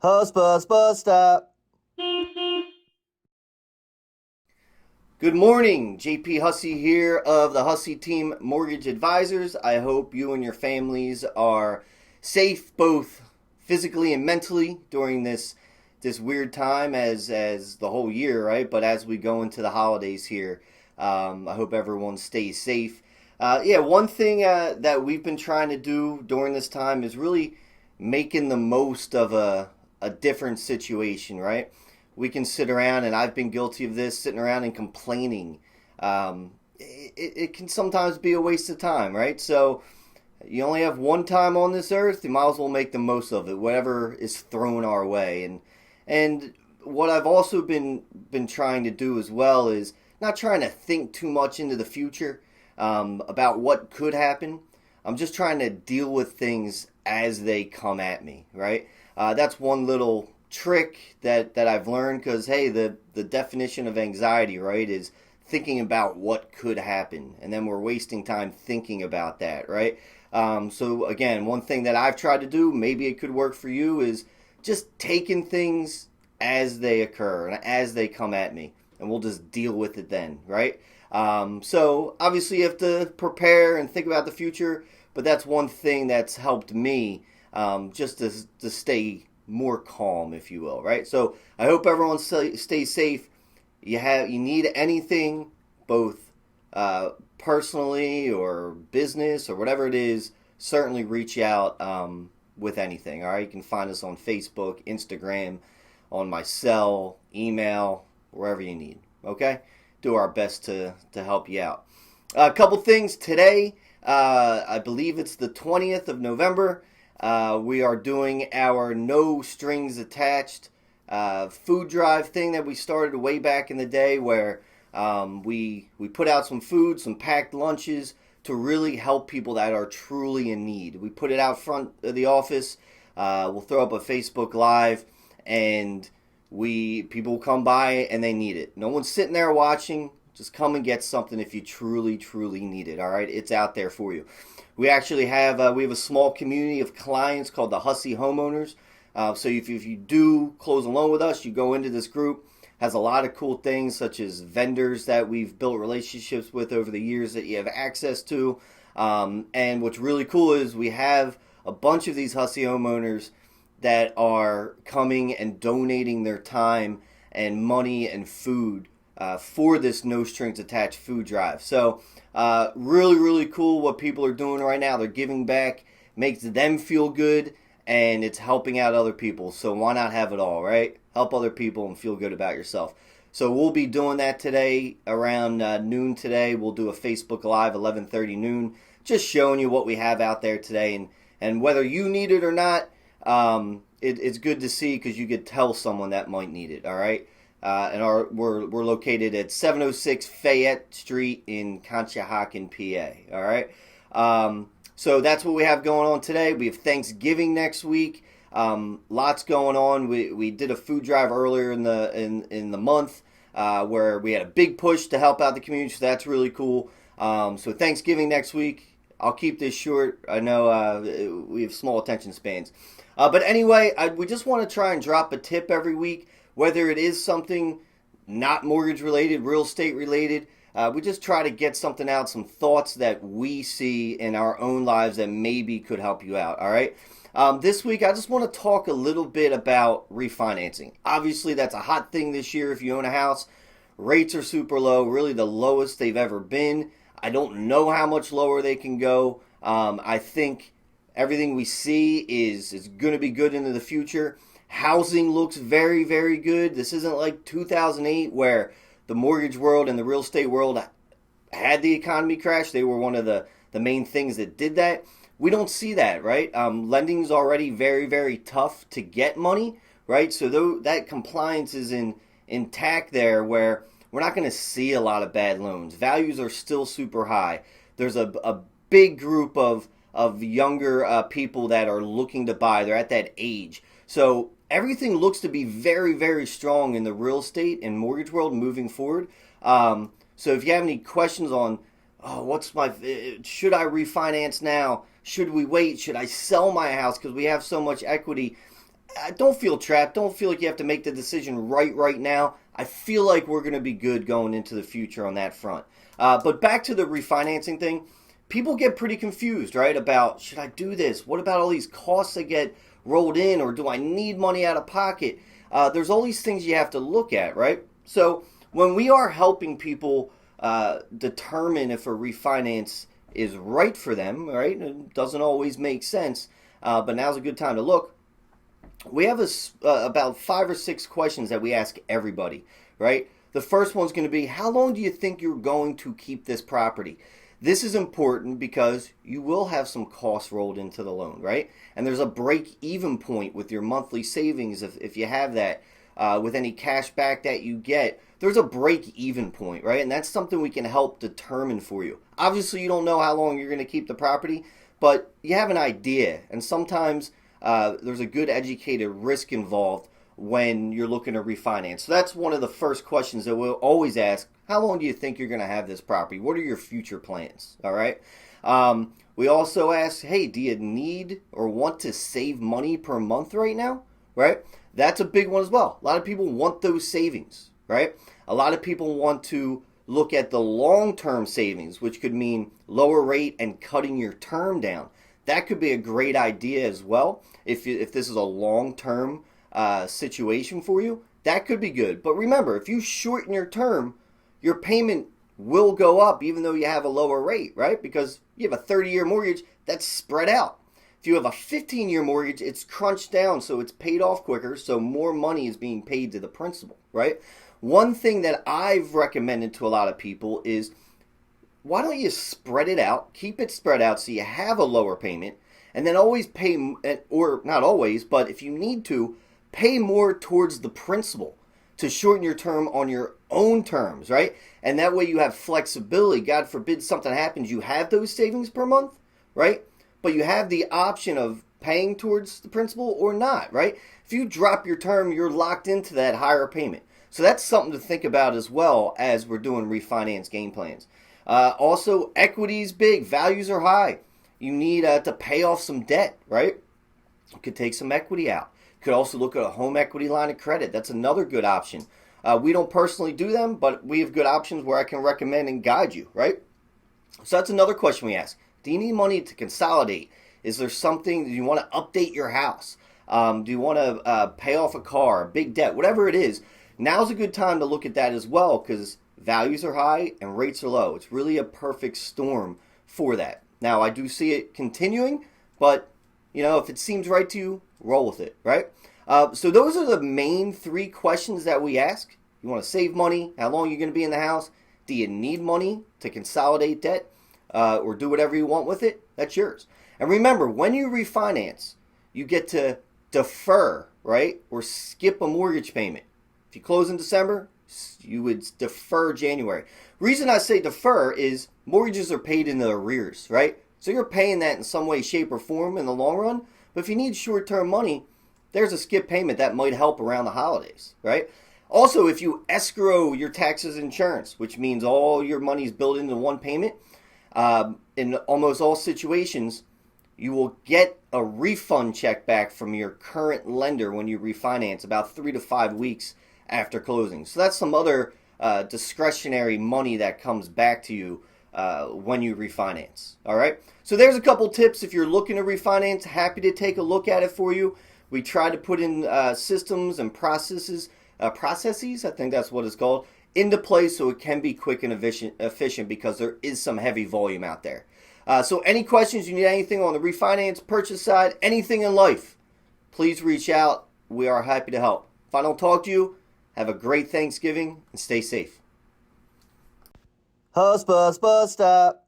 Hussbus, bus stop. Good morning, JP Hussey here of the Hussey Team Mortgage Advisors. I hope you and your families are safe both physically and mentally during this weird time as the whole year, right? But as we go into the holidays here, I hope everyone stays safe. Yeah, one thing that we've been trying to do during this time is really making the most of a different situation, right? We can sit around, and I've been guilty of this, sitting around and complaining. It can sometimes be a waste of time, right? So you only have one time on this earth. You might as well make the most of it, whatever is thrown our way. And what I've also been trying to do as well is not trying to think too much into the future about what could happen. I'm just trying to deal with things as they come at me, right? That's one little trick that I've learned because, hey, the definition of anxiety, right, is thinking about what could happen. And then we're wasting time thinking about that, right? So, again, one thing that I've tried to do, maybe it could work for you, is just taking things as they occur and as they come at me. And we'll just deal with it then, right? So, obviously, you have to prepare and think about the future, but that's one thing that's helped me just to stay more calm, if you will, right? So I hope everyone stays safe. You need anything, both personally or business or whatever it is, certainly reach out with anything. All right, you can find us on Facebook, Instagram, on my cell, email, wherever you need. Okay, do our best to help you out. A couple things today. I believe it's the 20th of November. We are doing our no strings attached food drive thing that we started way back in the day, where we put out some food, some packed lunches to really help people that are truly in need. We put it out front of the office. We'll throw up a Facebook Live, and people will come by and they need it. No one's sitting there watching. Just come and get something if you truly need it. All right, it's out there for you. We actually have a small community of clients called the Hussey Homeowners. So if you do close a loan with us, you go into this group. Has a lot of cool things such as vendors that we've built relationships with over the years that you have access to. And what's really cool is we have a bunch of these Hussey homeowners that are coming and donating their time and money and food for this no strings attached food drive. So really cool what people are doing right now. They're giving back, makes them feel good, and it's helping out other people. So why not have it all, right? Help other people and feel good about yourself. So we'll be doing that today around noon today. We'll do a Facebook Live 11:30 noon, just showing you what we have out there today, and whether you need it or not, it's good to see because you could tell someone that might need it. All right. We're located at 706 Fayette Street in Conshohocken, PA. All right. So that's what we have going on today. We have Thanksgiving next week. Lots going on. We did a food drive earlier in the month where we had a big push to help out the community. So that's really cool. So Thanksgiving next week. I'll keep this short. I know we have small attention spans. But anyway, we just want to try and drop a tip every week, whether it is something not mortgage related, real estate related. We just try to get something out, some thoughts that we see in our own lives that maybe could help you out. All right. This week, I just want to talk a little bit about refinancing. Obviously, that's a hot thing this year if you own a house. Rates are super low, really the lowest they've ever been. I don't know how much lower they can go. I think everything we see is going to be good into the future. Housing looks very good. This isn't like 2008 where the mortgage world and the real estate world had the economy crash. They were one of the main things that did that. We don't see that, right? Lending is already very tough to get money, right? So that compliance is intact there, where we're not going to see a lot of bad loans. Values are still super high. There's a big group of younger people that are looking to buy. They're at that age. So everything looks to be very strong in the real estate and mortgage world moving forward. So if you have any questions on, should I refinance now? Should we wait? Should I sell my house because we have so much equity? don't feel trapped. Don't feel like you have to make the decision right now. I feel like we're going to be good going into the future on that front. But back to the refinancing thing, people get pretty confused, right? About should I do this? What about all these costs that get rolled in, or do I need money out of pocket? There's all these things you have to look at, right? So when we are helping people determine if a refinance is right for them, right? It doesn't always make sense, but now's a good time to look. We have about 5 or 6 questions that we ask everybody, right? The first one's going to be, how long do you think you're going to keep this property? This is important because you will have some costs rolled into the loan, right? And there's a break-even point with your monthly savings if you have that. With any cash back that you get, there's a break-even point, right? And that's something we can help determine for you. Obviously, you don't know how long you're going to keep the property, but you have an idea. And sometimes there's a good educated risk involved when you're looking to refinance. So that's one of the first questions that we'll always ask. How long do you think you're going to have this property? What are your future plans? All right. We also ask, hey, do you need or want to save money per month right now? Right? That's a big one as well. A lot of people want those savings, right? A lot of people want to look at the long-term savings, which could mean lower rate and cutting your term down. That could be a great idea as well. If this is a long-term situation for you, that could be good. But remember, if you shorten your term, your payment will go up even though you have a lower rate, right? Because you have a 30-year mortgage that's spread out. If you have a 15-year mortgage, it's crunched down, so it's paid off quicker, so more money is being paid to the principal, right? One thing that I've recommended to a lot of people is, why don't you spread it out, keep it spread out so you have a lower payment, and then always pay, or not always, but if you need to, pay more towards the principal to shorten your term on your own terms, right? And that way you have flexibility. God forbid something happens, you have those savings per month, right? But you have the option of paying towards the principal or not, right? If you drop your term, you're locked into that higher payment. So that's something to think about as well as we're doing refinance game plans. Also, equity is big. Values are high. You need to pay off some debt, right? You could take some equity out. You could also look at a home equity line of credit. That's another good option. We don't personally do them, but we have good options where I can recommend and guide you, right? So that's another question we ask. Do you need money to consolidate? Is there something, do you want to update your house? Do you want to pay off a car, a big debt, whatever it is? Now's a good time to look at that as well because values are high and rates are low. It's really a perfect storm for that. Now, I do see it continuing, but, if it seems right to you, roll with it, right? So those are the main 3 questions that we ask. You want to save money? How long are you going to be in the house? Do you need money to consolidate debt? Or do whatever you want with it? That's yours. And remember, when you refinance, you get to defer, right? Or skip a mortgage payment. If you close in December, you would defer January. Reason I say defer is mortgages are paid in the arrears, right? So you're paying that in some way, shape, or form in the long run. But if you need short-term money, there's a skip payment that might help around the holidays, right? Also, if you escrow your taxes and insurance, which means all your money is built into one payment, in almost all situations, you will get a refund check back from your current lender when you refinance about 3 to 5 weeks after closing. So that's some other discretionary money that comes back to you when you refinance. All right. So there's a couple tips if you're looking to refinance. Happy to take a look at it for you. We try to put in systems and processes, I think that's what it's called, into place so it can be quick and efficient because there is some heavy volume out there. So any questions, you need anything on the refinance, purchase side, anything in life, please reach out. We are happy to help. If I don't talk to you, have a great Thanksgiving and stay safe. Hussbus bus stop.